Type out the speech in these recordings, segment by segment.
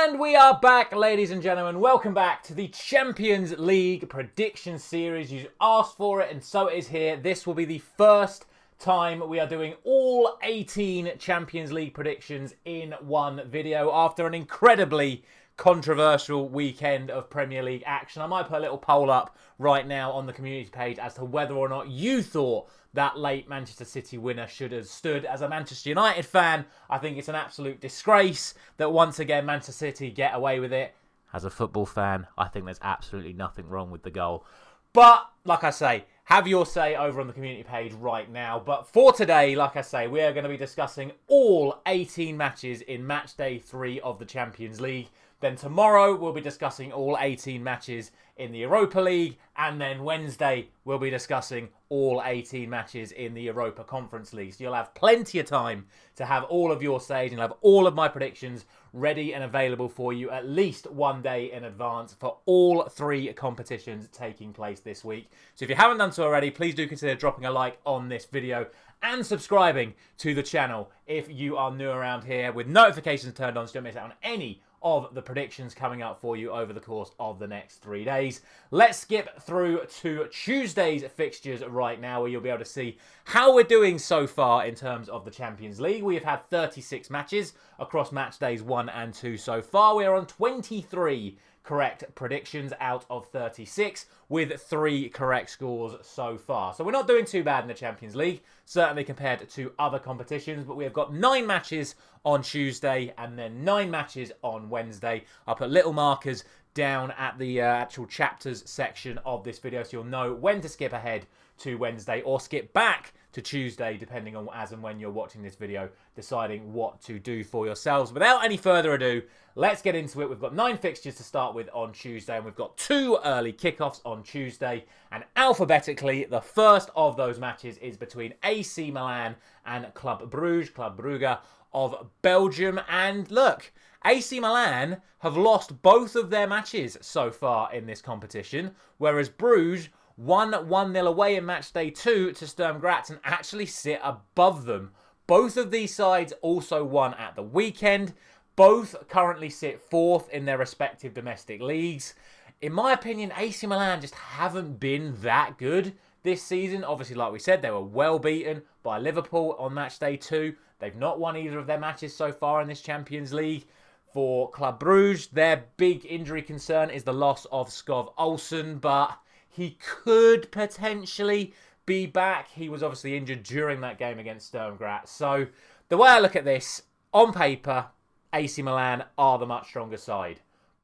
And we are back, ladies and gentlemen. Welcome back to the Champions League prediction series. You asked for it, and so it is here. This will be the first time we are doing all 18 Champions League predictions in one video after an incredibly controversial weekend of Premier League action. I might put a little poll up right now on the community page as to whether or not you thought that late Manchester City winner should have stood. As a Manchester United fan, I think it's an absolute disgrace that once again Manchester City get away with it. As a football fan, I think there's absolutely nothing wrong with the goal. But, like I say, have your say over on the community page right now. But for today, like I say, we are going to be discussing all 18 matches in match day 3 of the Champions League. Then tomorrow, we'll be discussing all 18 matches in the Europa League. And then Wednesday, we'll be discussing all 18 matches in the Europa Conference League. So you'll have plenty of time to have all of your says and you'll have all of my predictions ready and available for you at least one day in advance for all 3 competitions taking place this week. So if you haven't done so already, please do consider dropping a like on this video and subscribing to the channel if you are new around here with notifications turned on so you don't miss out on any of the predictions coming up for you over the course of the next 3 days. Let's skip through to Tuesday's fixtures right now, where you'll be able to see how we're doing so far in terms of the Champions League. We have had 36 matches across match days 1 and 2 so far. We are on 23 correct predictions out of 36 with 3 correct scores so far. So we're not doing too bad in the Champions League, certainly compared to other competitions, but we have got 9 matches on Tuesday and then 9 matches on Wednesday. I'll put little markers down at the actual chapters section of this video so you'll know when to skip ahead to Wednesday or skip back to Tuesday, depending on as and when you're watching this video, deciding what to do for yourselves. Without any further ado, let's get into it. We've got 9 fixtures to start with on Tuesday, and we've got 2 early kickoffs on Tuesday. And alphabetically, the first of those matches is between AC Milan and Club Brugge of Belgium. And look, AC Milan have lost both of their matches so far in this competition, whereas Bruges won 1-0 away in match day 2 to Sturm Graz and actually sit above them. Both of these sides also won at the weekend. Both currently sit 4th in their respective domestic leagues. In my opinion, AC Milan just haven't been that good this season. Obviously, like we said, they were well beaten by Liverpool on match day 2. They've not won either of their matches so far in this Champions League. For Club Brugge, their big injury concern is the loss of Skov Olsen, but he could potentially be back. He was obviously injured during that game against Sturm Graz. So the way I look at this, on paper, AC Milan are the much stronger side.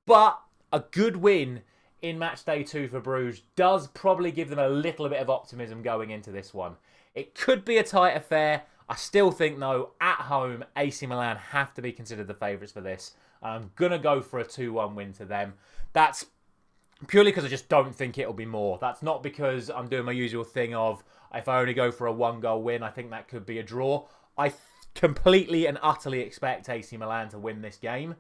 But a good win in match day 2 for Bruges does probably give them a little bit of optimism going into this one. It could be a tight affair. I still think, though, at home, AC Milan have to be considered the favourites for this. I'm going to go for a 2-1 win to them. That's purely because I just don't think it'll be more. That's not because I'm doing my usual thing of, if I only go for a 1-goal win, I think that could be a draw. I completely and utterly expect AC Milan to win this game.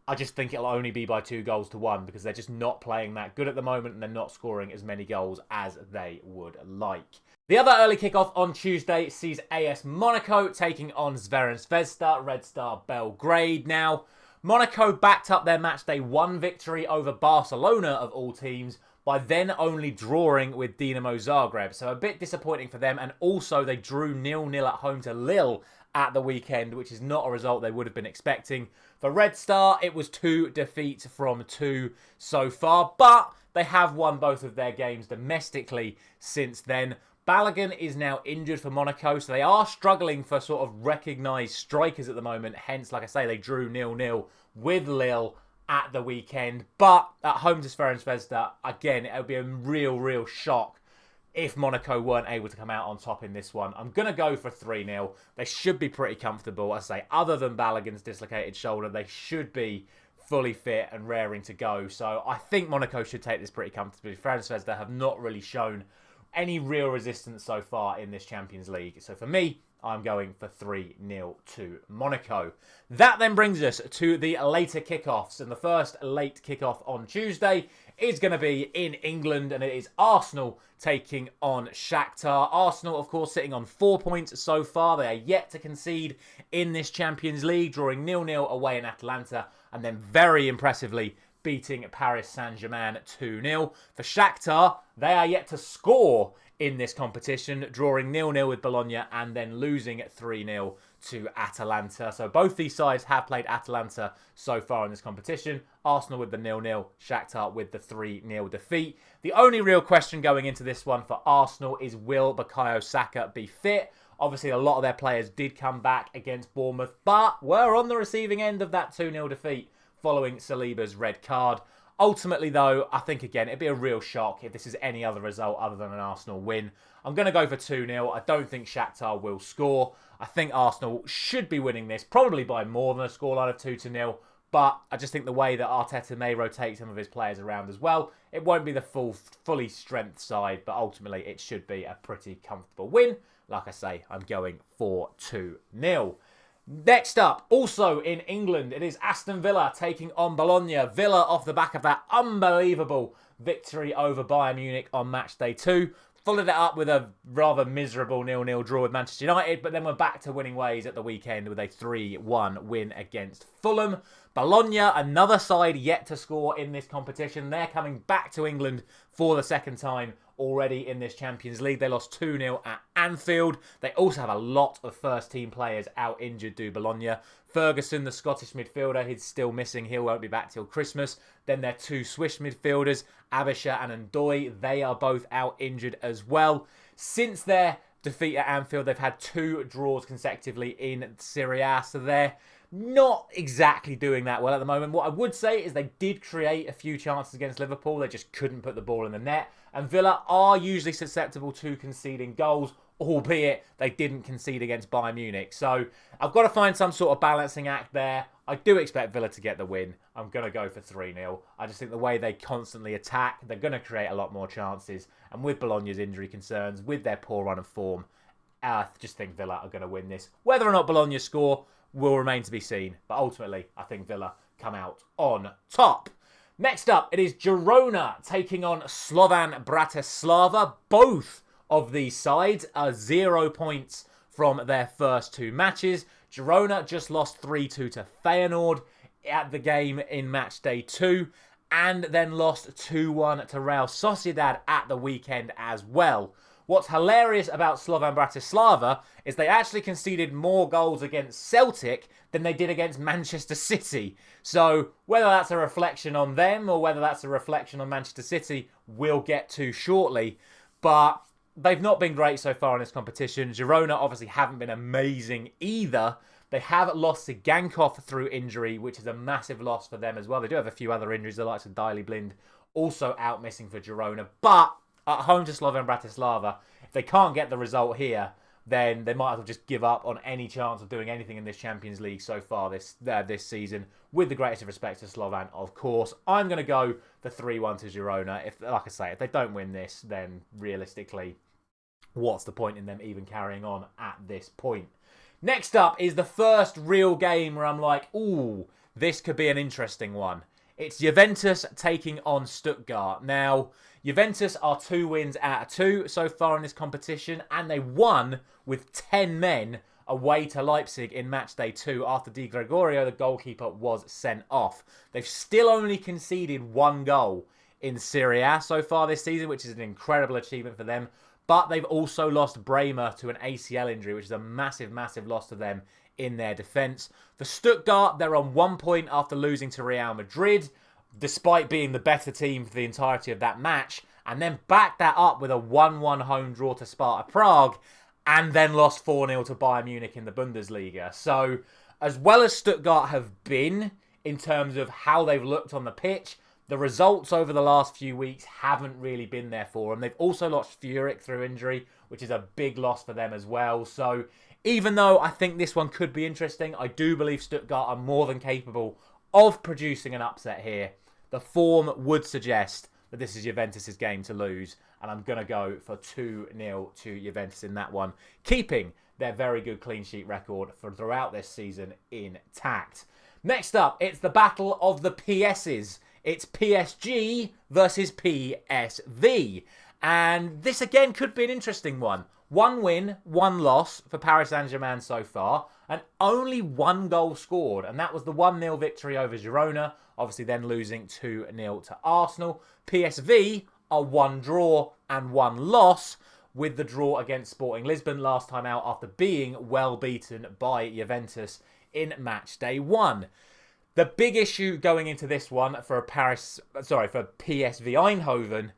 I just think it'll only be by 2-1 because they're just not playing that good at the moment and they're not scoring as many goals as they would like. The other early kickoff on Tuesday sees AS Monaco taking on Crvena Zvezda, Red Star Belgrade. Now, Monaco backed up their matchday 1 victory over Barcelona of all teams by then only drawing with Dinamo Zagreb. So a bit disappointing for them, and also they drew 0-0 at home to Lille at the weekend, which is not a result they would have been expecting. For Red Star, it was 2 defeats from 2 so far, but they have won both of their games domestically since then. Balogun is now injured for Monaco, so they are struggling for sort of recognised strikers at the moment. Hence, like I say, they drew 0-0 with Lille at the weekend. But at home to Crvena Zvezda, again, it would be a real shock if Monaco weren't able to come out on top in this one. I'm going to go for 3-0. They should be pretty comfortable. As I say, other than Balogun's dislocated shoulder, they should be fully fit and raring to go. So I think Monaco should take this pretty comfortably. Crvena Zvezda have not really shown any real resistance so far in this Champions League. So for me, I'm going for 3-0 to Monaco. That then brings us to the later kickoffs. And the first late kickoff on Tuesday is going to be in England. And it is Arsenal taking on Shakhtar. Arsenal, of course, sitting on 4 points so far. They are yet to concede in this Champions League, drawing 0-0 away in Atlanta and then very impressively beating Paris Saint-Germain 2-0. For Shakhtar, they are yet to score in this competition, drawing 0-0 with Bologna and then losing 3-0 to Atalanta. So both these sides have played Atalanta so far in this competition. Arsenal with the 0-0, Shakhtar with the 3-0 defeat. The only real question going into this one for Arsenal is, will Bukayo Saka be fit? Obviously, a lot of their players did come back against Bournemouth, but were on the receiving end of that 2-0 defeat following Saliba's red card. Ultimately, though, I think, again, it'd be a real shock if this is any other result other than an Arsenal win. I'm going to go for 2-0. I don't think Shakhtar will score. I think Arsenal should be winning this, probably by more than a scoreline of 2-0. But I just think the way that Arteta may rotate some of his players around as well, it won't be the fully strength side, but ultimately it should be a pretty comfortable win. Like I say, I'm going for 2-0. Next up, also in England, it is Aston Villa taking on Bologna. Villa off the back of that unbelievable victory over Bayern Munich on match day 2. Followed it up with a rather miserable 0-0 draw with Manchester United, but then we're back to winning ways at the weekend with a 3-1 win against Fulham. Bologna, another side yet to score in this competition. They're coming back to England for the second time already in this Champions League. They lost 2-0 at Anfield. They also have a lot of first-team players out injured, do Bologna. Ferguson, the Scottish midfielder, he's still missing. He won't be back till Christmas. Then their 2 Swiss midfielders, Abisha and Ndoye, they are both out injured as well. Since their defeat at Anfield, they've had 2 draws consecutively in Serie A, so they're not exactly doing that well at the moment. What I would say is they did create a few chances against Liverpool. They just couldn't put the ball in the net. And Villa are usually susceptible to conceding goals, albeit they didn't concede against Bayern Munich. So I've got to find some sort of balancing act there. I do expect Villa to get the win. I'm going to go for 3-0. I just think the way they constantly attack, they're going to create a lot more chances. And with Bologna's injury concerns, with their poor run of form, I just think Villa are going to win this. Whether or not Bologna score will remain to be seen. But ultimately, I think Villa come out on top. Next up, it is Girona taking on Slovan Bratislava. Both of these sides are 0 points from their first 2 matches. Girona just lost 3-2 to Feyenoord at the game in match day 2, and then lost 2-1 to Real Sociedad at the weekend as well. What's hilarious about Slovan Bratislava is they actually conceded more goals against Celtic than they did against Manchester City. So whether that's a reflection on them or whether that's a reflection on Manchester City, we'll get to shortly. But they've not been great so far in this competition. Girona obviously haven't been amazing either. They have lost to Gankov through injury, which is a massive loss for them as well. They do have a few other injuries, the likes of Diley Blind also out missing for Girona. But at home to Slovan Bratislava, if they can't get the result here, then they might as well just give up on any chance of doing anything in this Champions League so far this season. With the greatest of respect to Slovan, of course. I'm going to go for 3-1 to Girona. Like I say, if they don't win this, then realistically, what's the point in them even carrying on at this point? Next up is the first real game where I'm like, ooh, this could be an interesting one. It's Juventus taking on Stuttgart. Now, Juventus are 2 wins out of 2 so far in this competition, and they won with 10 men away to Leipzig in match day 2 after Di Gregorio, the goalkeeper, was sent off. They've still only conceded 1 goal in Serie A so far this season, which is an incredible achievement for them. But they've also lost Bremer to an ACL injury, which is a massive, massive loss to them in their defence. For Stuttgart, they're on 1 point after losing to Real Madrid, despite being the better team for the entirety of that match, and then backed that up with a 1-1 home draw to Sparta Prague, and then lost 4-0 to Bayern Munich in the Bundesliga. So, as well as Stuttgart have been in terms of how they've looked on the pitch, the results over the last few weeks haven't really been there for them. They've also lost Furyk through injury, which is a big loss for them as well. So, even though I think this one could be interesting, I do believe Stuttgart are more than capable of producing an upset here. The form would suggest that this is Juventus' game to lose, and I'm going to go for 2-0 to Juventus in that one, keeping their very good clean sheet record for throughout this season intact. Next up, it's the battle of the PSs. It's PSG versus PSV, and this again could be an interesting one. 1 win, 1 loss for Paris Saint-Germain so far. and only one goal scored, and that was the 1-0 victory over Girona, obviously then losing 2-0 to Arsenal. PSV are 1 draw and 1 loss, with the draw against Sporting Lisbon last time out after being well beaten by Juventus in match day 1. The big issue going into this one for PSV Eindhoven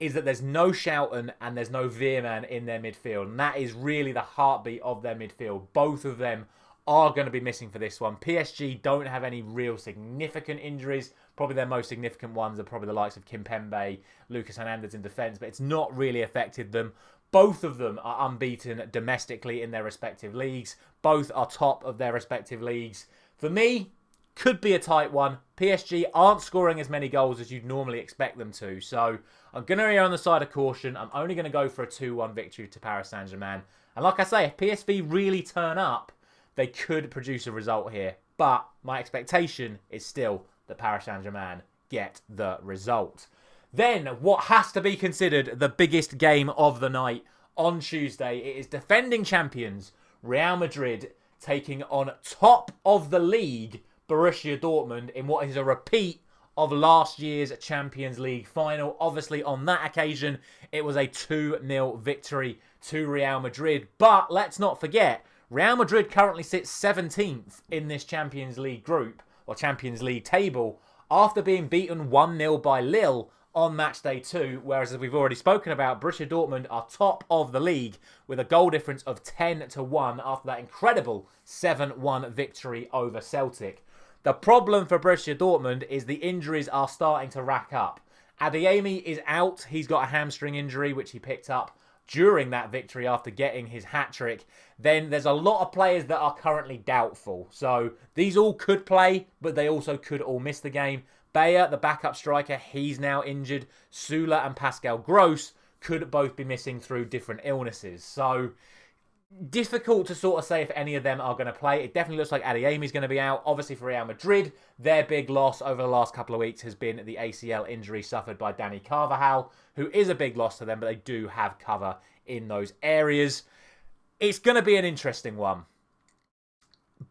is that there's no Schouten and there's no Veerman in their midfield. And that is really the heartbeat of their midfield. Both of them are going to be missing for this one. PSG don't have any real significant injuries. Probably their most significant ones are probably the likes of Kimpembe, Lucas Hernandez in defence, but it's not really affected them. Both of them are unbeaten domestically in their respective leagues. Both are top of their respective leagues. For me, could be a tight one. PSG aren't scoring as many goals as you'd normally expect them to. So I'm going to err on the side of caution. I'm only going to go for a 2-1 victory to Paris Saint-Germain. And like I say, if PSV really turn up, they could produce a result here. But my expectation is still that Paris Saint-Germain get the result. Then, what has to be considered the biggest game of the night on Tuesday, it is defending champions Real Madrid taking on top of the league Borussia Dortmund in what is a repeat of last year's Champions League final. Obviously, on that occasion, it was a 2-0 victory to Real Madrid. But let's not forget, Real Madrid currently sits 17th in this Champions League group, or Champions League table, after being beaten 1-0 by Lille on match day 2, whereas as we've already spoken about, Borussia Dortmund are top of the league with a goal difference of 10-1 after that incredible 7-1 victory over Celtic. The problem for Borussia Dortmund is the injuries are starting to rack up. Adeyemi is out. He's got a hamstring injury, which he picked up during that victory after getting his hat-trick. Then there's a lot of players that are currently doubtful. So these all could play, but they also could all miss the game. Bayer, the backup striker, he's now injured. Sula and Pascal Gross could both be missing through different illnesses. So difficult to sort of say if any of them are going to play. It definitely looks like Adeyemi's going to be out. Obviously for Real Madrid, their big loss over the last couple of weeks has been the ACL injury suffered by Dani Carvajal, who is a big loss to them, but they do have cover in those areas. It's going to be an interesting one.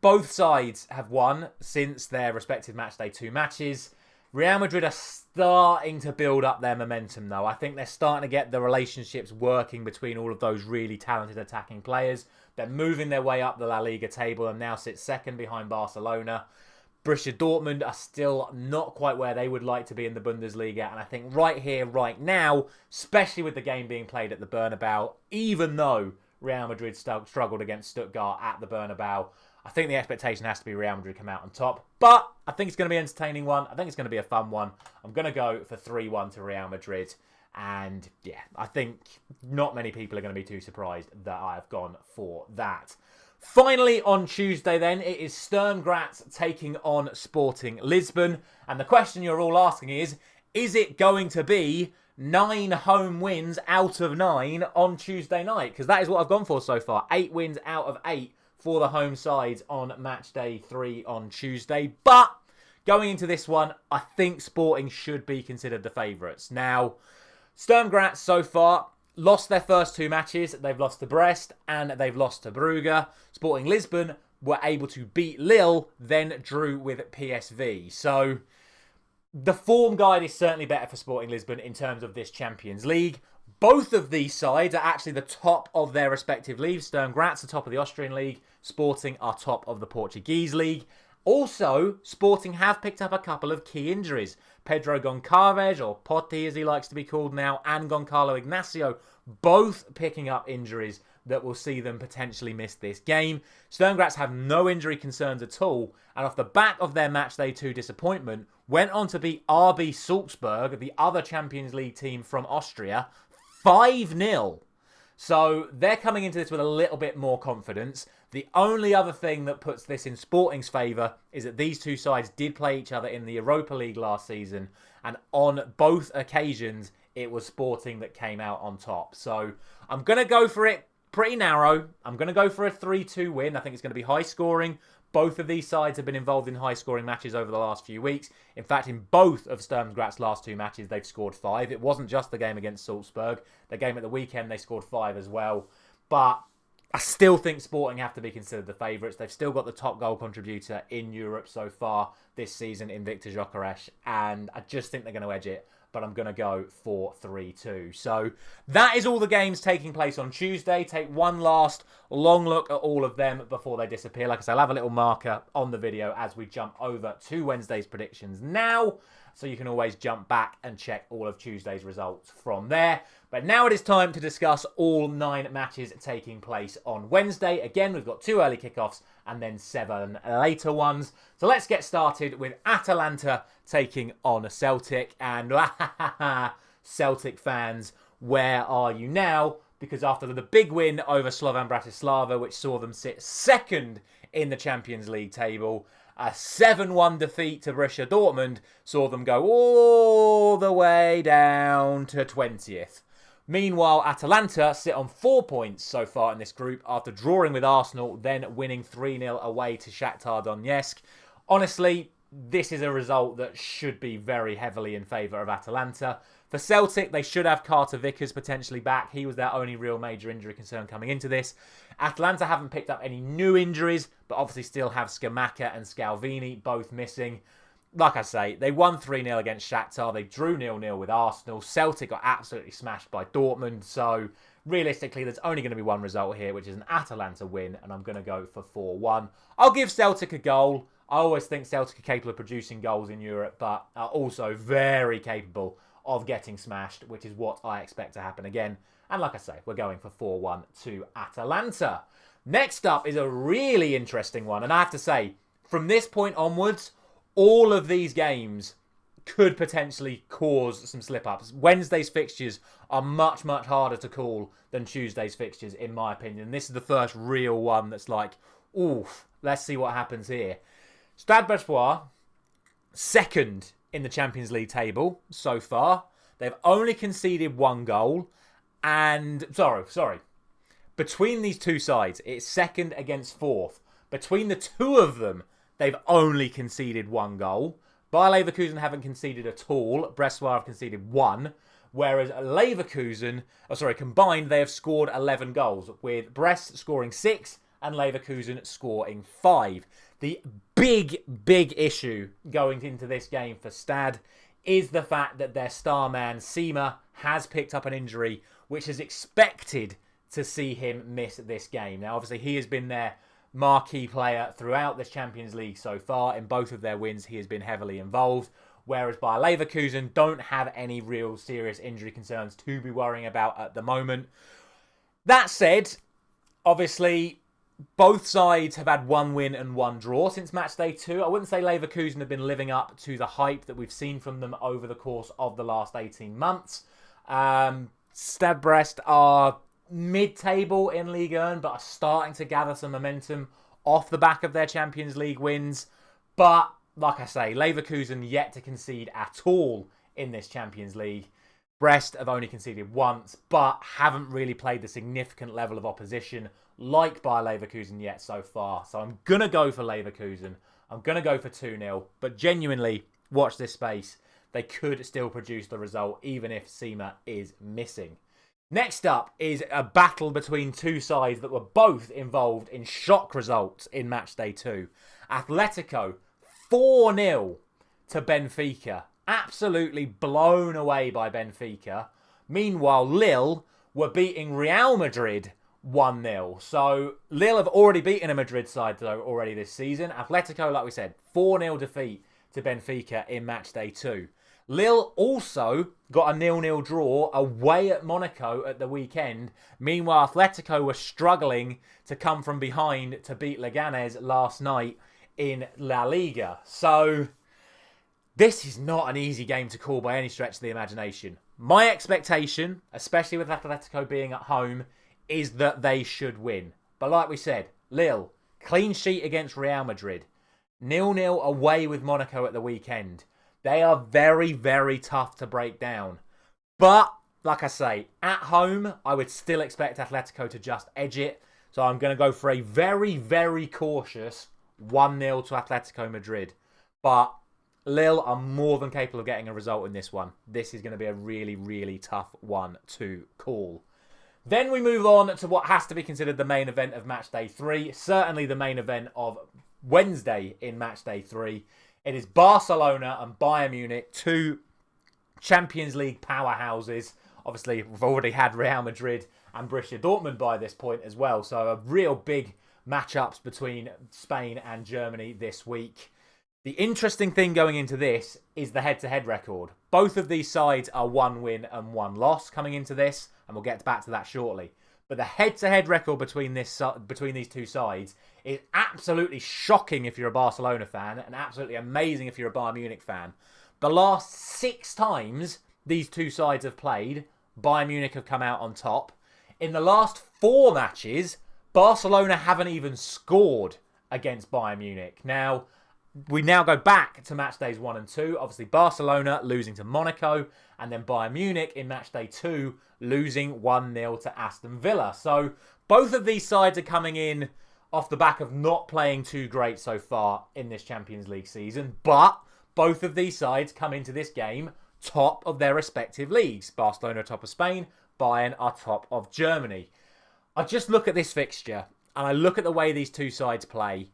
Both sides have won since their respective matchday 2 matches. Real Madrid are starting to build up their momentum, though. I think they're starting to get the relationships working between all of those really talented attacking players. They're moving their way up the La Liga table and now sit second behind Barcelona. Borussia Dortmund are still not quite where they would like to be in the Bundesliga. And I think right here, right now, especially with the game being played at the Bernabeu, even though Real Madrid struggled against Stuttgart at the Bernabeu, I think the expectation has to be Real Madrid come out on top. But I think it's going to be an entertaining one. I think it's going to be a fun one. I'm going to go for 3-1 to Real Madrid. And yeah, I think not many people are going to be too surprised that I have gone for that. Finally, on Tuesday then, it is Sturm Graz taking on Sporting Lisbon. And the question you're all asking is it going to be 9 home wins out of 9 on Tuesday night? Because that is what I've gone for so far. 8 wins out of 8 for the home sides on match day 3 on Tuesday. But going into this one, I think Sporting should be considered the favourites. Now, Sturm Graz so far lost their first 2 matches. They've lost to Brest and they've lost to Brugge. Sporting Lisbon were able to beat Lille, then drew with PSV. So the form guide is certainly better for Sporting Lisbon in terms of this Champions League. Both of these sides are actually the top of their respective leagues. Sturm Graz are top of the Austrian League. Sporting are top of the Portuguese League. Also, Sporting have picked up a couple of key injuries. Pedro Goncalves, or Potti as he likes to be called now, and Goncalo Ignacio, both picking up injuries that will see them potentially miss this game. Sturm Graz have no injury concerns at all, and off the back of their matchday 2 disappointment, went on to beat RB Salzburg, the other Champions League team from Austria, 5-0. So they're coming into this with a little bit more confidence. The only other thing that puts this in Sporting's favour is that these two sides did play each other in the Europa League last season, and on both occasions it was Sporting that came out on top. So I'm going to go for it pretty narrow. I'm going to go for a 3-2 win. I think it's going to be high scoring. Both of these sides have been involved in high-scoring matches over the last few weeks. In fact, in both of Sturm Graz's last 2 matches, they've scored 5. It wasn't just the game against Salzburg. The game at the weekend, they scored 5 as well. But I still think Sporting have to be considered the favourites. They've still got the top goal contributor in Europe so far this season in Victor Gyökeres, and I just think they're going to edge it, but I'm going to go for 3-2. So that is all the games taking place on Tuesday. Take one last long look at all of them before they disappear. Like I said, I'll have a little marker on the video as we jump over to Wednesday's predictions now, so you can always jump back and check all of Tuesday's results from there. But now it is time to discuss all 9 matches taking place on Wednesday. Again, we've got 2 early kickoffs and then 7 later ones. So let's get started with Atalanta taking on Celtic. And Celtic fans, where are you now? Because after the big win over Slovan Bratislava, which saw them sit second in the Champions League table, a 7-1 defeat to Borussia Dortmund saw them go all the way down to 20th. Meanwhile, Atalanta sit on 4 points so far in this group after drawing with Arsenal, then winning 3-0 away to Shakhtar Donetsk. Honestly, this is a result that should be very heavily in favour of Atalanta. For Celtic, they should have Carter Vickers potentially back. He was their only real major injury concern coming into this. Atalanta haven't picked up any new injuries, but obviously still have Scamacca and Scalvini both missing. Like I say, they won 3-0 against Shakhtar. They drew 0-0 with Arsenal. Celtic got absolutely smashed by Dortmund. So realistically, there's only going to be one result here, which is an Atalanta win, and I'm going to go for 4-1. I'll give Celtic a goal. I always think Celtic are capable of producing goals in Europe, but are also very capable of getting smashed, which is what I expect to happen again. And like I say, we're going for 4-1 to Atalanta. Next up is a really interesting one. And I have to say, from this point onwards, all of these games could potentially cause some slip-ups. Wednesday's fixtures are much, much harder to call than Tuesday's fixtures, in my opinion. This is the first real one that's like, oof, let's see what happens here. Stade Brestois, second in the Champions League table so far. They've only conceded 1 goal. And, sorry. Between these two sides, it's second against fourth. Between the two of them, they've only conceded 1 goal. Bayer Leverkusen haven't conceded at all. Brestois have conceded 1. Whereas combined, they have scored 11 goals, with Brest scoring 6 and Leverkusen scoring 5. The big issue going into this game for Stade is the fact that their star man, Seema, has picked up an injury, which is expected to see him miss this game. Now, obviously, he has been their marquee player throughout this Champions League so far. In both of their wins, he has been heavily involved. Whereas Bayer Leverkusen don't have any real serious injury concerns to be worrying about at the moment. That said, obviously, both sides have had 1 win and 1 draw since Matchday 2. I wouldn't say Leverkusen have been living up to the hype that we've seen from them over the course of the last 18 months. Stade Brest are mid-table in Ligue 1, but are starting to gather some momentum off the back of their Champions League wins. But, like I say, Leverkusen yet to concede at all in this Champions League. Brest have only conceded once, but haven't really played the significant level of opposition like Bayer Leverkusen yet so far. So I'm going to go for Leverkusen. I'm going to go for 2-0. But genuinely, watch this space. They could still produce the result even if Seema is missing. Next up is a battle between two sides that were both involved in shock results in Matchday 2. Atletico 4-0 to Benfica. Absolutely blown away by Benfica. Meanwhile, Lille were beating Real Madrid 1-0. So Lille have already beaten a Madrid side though already this season. Atletico, like we said, 4-0 defeat to Benfica in Matchday 2. Lille also got a 0-0 draw away at Monaco at the weekend. Meanwhile, Atletico were struggling to come from behind to beat Leganés last night in La Liga. So this is not an easy game to call by any stretch of the imagination. My expectation, especially with Atletico being at home, is that they should win. But like we said, Lille, clean sheet against Real Madrid. 0-0 away with Monaco at the weekend. They are very, very tough to break down. But, like I say, at home, I would still expect Atletico to just edge it. So I'm going to go for a very, very cautious 1-0 to Atletico Madrid. But Lille are more than capable of getting a result in this one. This is going to be a really, really tough one to call. Then we move on to what has to be considered the main event of Matchday 3. Certainly the main event of Wednesday in Matchday 3. It is Barcelona and Bayern Munich, two Champions League powerhouses. Obviously, we've already had Real Madrid and Borussia Dortmund by this point as well. So a real big matchups between Spain and Germany this week. The interesting thing going into this is the head-to-head record. Both of these sides are 1 win and 1 loss coming into this, and we'll get back to that shortly. But the head-to-head record between these two sides is absolutely shocking if you're a Barcelona fan, and absolutely amazing if you're a Bayern Munich fan. The last 6 times these two sides have played, Bayern Munich have come out on top. In the last 4 matches, Barcelona haven't even scored against Bayern Munich. Now, we now go back to match days 1 and 2. Obviously, Barcelona losing to Monaco, and then Bayern Munich in match day 2 losing 1-0 to Aston Villa. So both of these sides are coming in off the back of not playing too great so far in this Champions League season. But both of these sides come into this game top of their respective leagues. Barcelona top of Spain, Bayern are top of Germany. I just look at this fixture, and I look at the way these two sides play,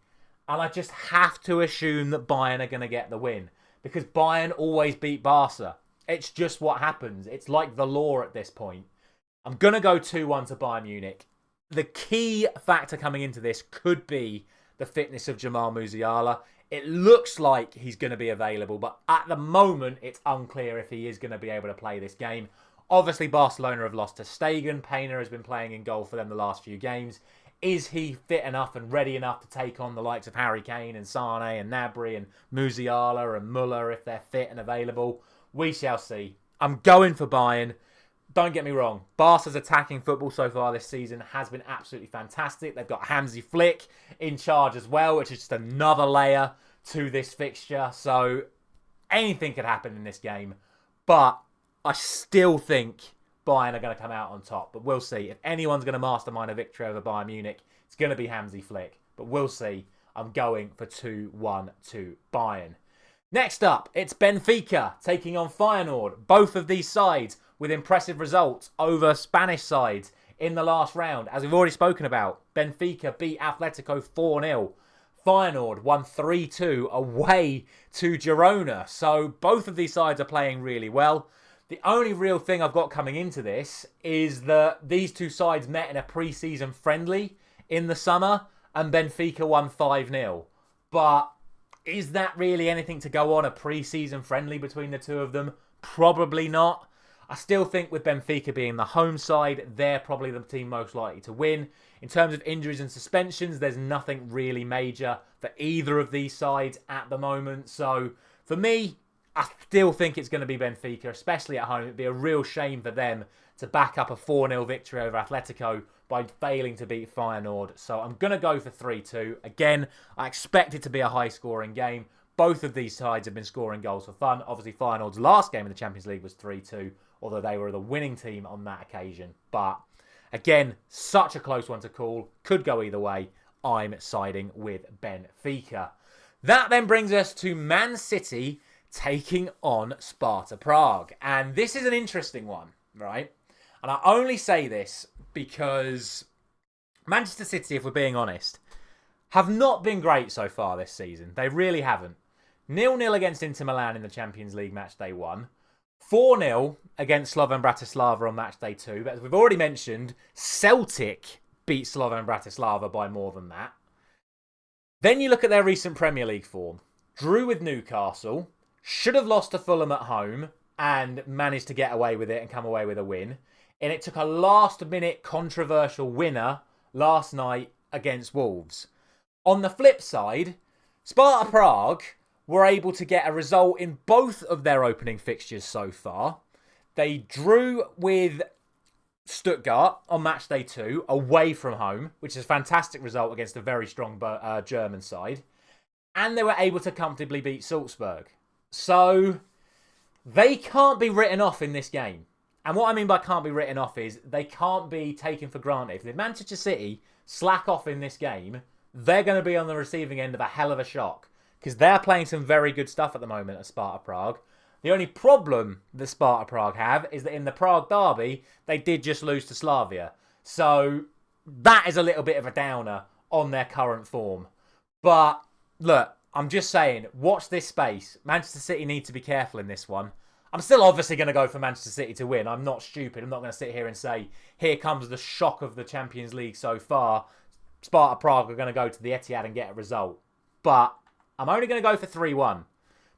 and I just have to assume that Bayern are going to get the win. Because Bayern always beat Barca. It's just what happens. It's like the law at this point. I'm going to go 2-1 to Bayern Munich. The key factor coming into this could be the fitness of Jamal Musiala. It looks like he's going to be available, but at the moment, it's unclear if he is going to be able to play this game. Obviously, Barcelona have lost to Stegen. Pena has been playing in goal for them the last few games. Is he fit enough and ready enough to take on the likes of Harry Kane and Sane and Gnabry and Musiala and Muller if they're fit and available? We shall see. I'm going for Bayern. Don't get me wrong. Barca's attacking football so far this season has been absolutely fantastic. They've got Hansi Flick in charge as well, which is just another layer to this fixture. So anything could happen in this game. But I still think Bayern are going to come out on top. But we'll see. If anyone's going to mastermind a victory over Bayern Munich, it's going to be Hansi Flick. But we'll see. I'm going for 2-1 to Bayern. Next up, it's Benfica taking on Feyenoord. Both of these sides with impressive results over Spanish sides in the last round. As we've already spoken about, Benfica beat Atletico 4-0. Feyenoord won 3-2 away to Girona. So both of these sides are playing really well. The only real thing I've got coming into this is that these two sides met in a pre-season friendly in the summer and Benfica won 5-0. But is that really anything to go on, a pre-season friendly between the two of them? Probably not. I still think with Benfica being the home side, they're probably the team most likely to win. In terms of injuries and suspensions, there's nothing really major for either of these sides at the moment. So for me, I still think it's going to be Benfica, especially at home. It'd be a real shame for them to back up a 4-0 victory over Atletico by failing to beat Feyenoord. So I'm going to go for 3-2. Again, I expect it to be a high-scoring game. Both of these sides have been scoring goals for fun. Obviously, Feyenoord's last game in the Champions League was 3-2, although they were the winning team on that occasion. But again, such a close one to call. Could go either way. I'm siding with Benfica. That then brings us to Man City taking on Sparta Prague. And this is an interesting one, right? And I only say this because Manchester City, if we're being honest, have not been great so far this season. They really haven't. 0-0 against Inter Milan in the Champions League match day 1. 4-0 against Slovan Bratislava on match day 2. But as we've already mentioned, Celtic beat Slovan Bratislava by more than that. Then you look at their recent Premier League form. Drew with Newcastle. Should have lost to Fulham at home and managed to get away with it and come away with a win. And it took a last-minute controversial winner last night against Wolves. On the flip side, Sparta Prague were able to get a result in both of their opening fixtures so far. They drew with Stuttgart on match day 2 away from home, which is a fantastic result against a very strong German side. And they were able to comfortably beat Salzburg. So they can't be written off in this game. And what I mean by can't be written off is they can't be taken for granted. If Manchester City slack off in this game, they're going to be on the receiving end of a hell of a shock. Because they're playing some very good stuff at the moment at Sparta Prague. The only problem that Sparta Prague have is that in the Prague derby, they did just lose to Slavia. So that is a little bit of a downer on their current form. But look, I'm just saying, watch this space. Manchester City need to be careful in this one. I'm still obviously going to go for Manchester City to win. I'm not stupid. I'm not going to sit here and say, here comes the shock of the Champions League so far. Sparta Prague are going to go to the Etihad and get a result. But I'm only going to go for 3-1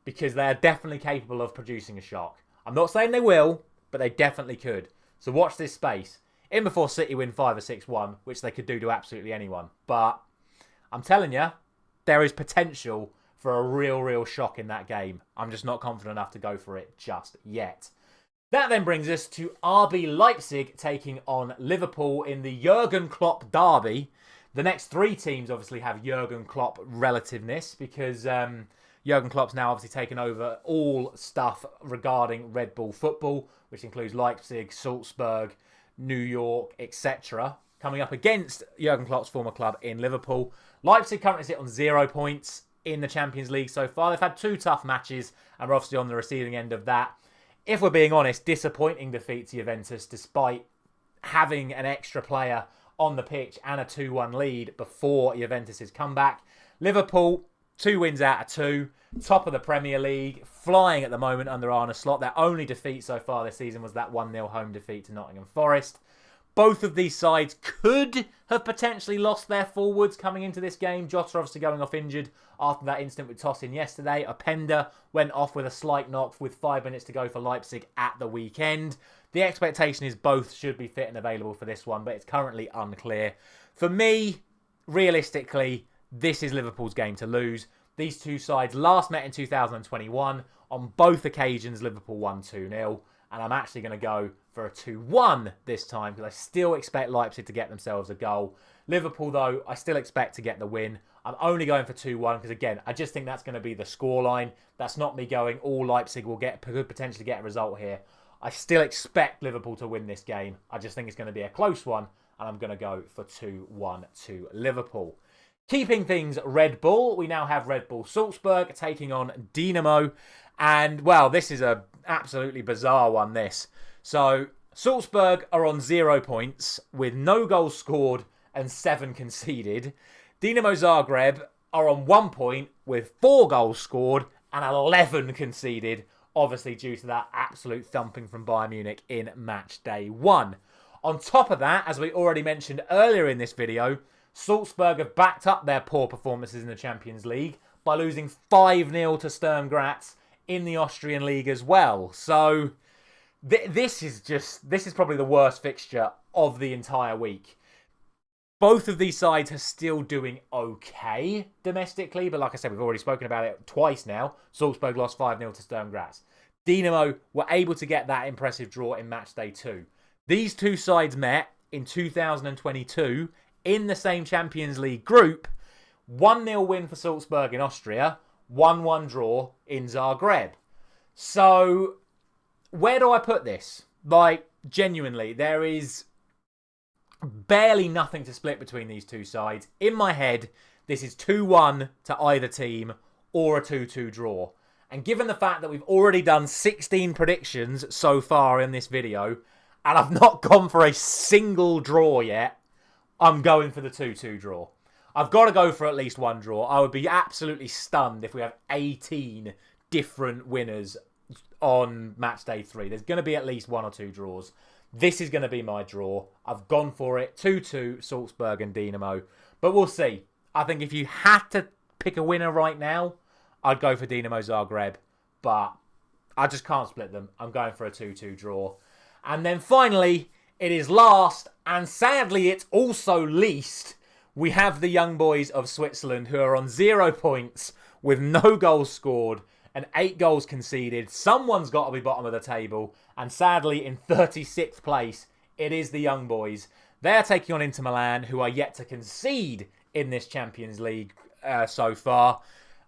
because they are definitely capable of producing a shock. I'm not saying they will, but they definitely could. So watch this space. In before City win 5 or 6-1, which they could do to absolutely anyone. But I'm telling you, there is potential for a real shock in that game. I'm just not confident enough to go for it just yet. That then brings us to RB Leipzig taking on Liverpool in the Jurgen Klopp derby. The next three teams obviously have Jurgen Klopp relativeness because Jurgen Klopp's now obviously taken over all stuff regarding Red Bull football, which includes Leipzig, Salzburg, New York, etc. Coming up against Jurgen Klopp's former club in Liverpool. Leipzig currently sit on 0 points in the Champions League so far. They've had 2 tough matches and are obviously on the receiving end of that. If we're being honest, disappointing defeat to Juventus despite having an extra player on the pitch and a 2-1 lead before Juventus' comeback. Liverpool, 2 wins out of 2, top of the Premier League, flying at the moment under Arne Slot. Their only defeat so far this season was that 1-0 home defeat to Nottingham Forest. Both of these sides could have potentially lost their forwards coming into this game. Jota obviously going off injured after that incident with Tosin yesterday. Openda went off with a slight knock with 5 minutes to go for Leipzig at the weekend. The expectation is both should be fit and available for this one, but it's currently unclear. For me, realistically, this is Liverpool's game to lose. These two sides last met in 2021. On both occasions, Liverpool won 2-0. And I'm actually going to go for a 2-1 this time because I still expect Leipzig to get themselves a goal. Liverpool, though, I still expect to get the win. I'm only going for 2-1 because, again, I just think that's going to be the scoreline. That's not me going, all Leipzig could potentially get a result here. I still expect Liverpool to win this game. I just think it's going to be a close one, and I'm going to go for 2-1 to Liverpool. Keeping things Red Bull, we now have Red Bull Salzburg taking on Dinamo. And, well, this is a absolutely bizarre one, this. So, Salzburg are on 0 points with no goals scored and 7 conceded. Dinamo Zagreb are on 1 point with 4 goals scored and 11 conceded, obviously due to that absolute thumping from Bayern Munich in match day 1. On top of that, as we already mentioned earlier in this video, Salzburg have backed up their poor performances in the Champions League by losing 5-0 to Sturm Graz in the Austrian League as well. So this is probably the worst fixture of the entire week. Both of these sides are still doing okay domestically, but like I said, we've already spoken about it twice now. Salzburg lost 5-0 to Sturm Graz. Dinamo were able to get that impressive draw in match day 2. These two sides met in 2022 in the same Champions League group. 1-0 win for Salzburg in Austria, 1-1 draw in Zagreb. So, where do I put this? Like, genuinely, there is barely nothing to split between these two sides. In my head, this is 2-1 to either team or a 2-2 draw. And given the fact that we've already done 16 predictions so far in this video, and I've not gone for a single draw yet, I'm going for the 2-2 draw. I've got to go for at least one draw. I would be absolutely stunned if we have 18 different winners on match day 3. There's going to be at least 1 or 2 draws. This is going to be my draw. I've gone for it. 2-2, Salzburg and Dinamo. But we'll see. I think if you had to pick a winner right now, I'd go for Dinamo Zagreb. But I just can't split them. I'm going for a 2-2 draw. And then finally, it is last, and sadly it's also least, we have the young boys of Switzerland who are on 0 points with no goals scored and 8 goals conceded. Someone's got to be bottom of the table. And sadly, in 36th place, it is the young boys. They're taking on Inter Milan, who are yet to concede in this Champions League so far.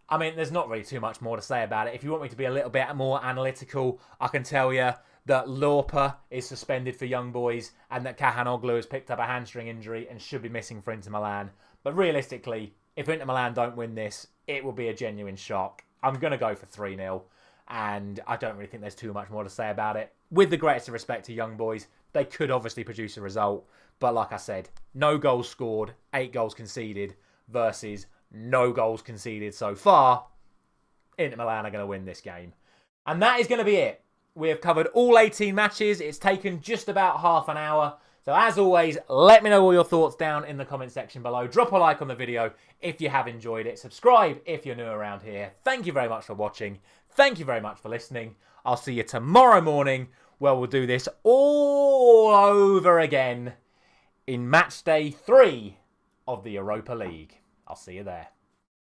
I mean, there's not really too much more to say about it. If you want me to be a little bit more analytical, I can tell you that Lorpa is suspended for young boys and that Kahanoglu has picked up a hamstring injury and should be missing for Inter Milan. But realistically, if Inter Milan don't win this, it will be a genuine shock. I'm going to go for 3-0. and I don't really think there's too much more to say about it. With the greatest of respect to young boys, they could obviously produce a result, but like I said, no goals scored, 8 goals conceded versus no goals conceded so far. Inter Milan are going to win this game. And that is going to be it. We have covered all 18 matches. It's taken just about half an hour. So as always, let me know all your thoughts down in the comment section below. Drop a like on the video if you have enjoyed it. Subscribe if you're new around here. Thank you very much for watching. Thank you very much for listening. I'll see you tomorrow morning where we'll do this all over again in match day 3 of the Europa League. I'll see you there.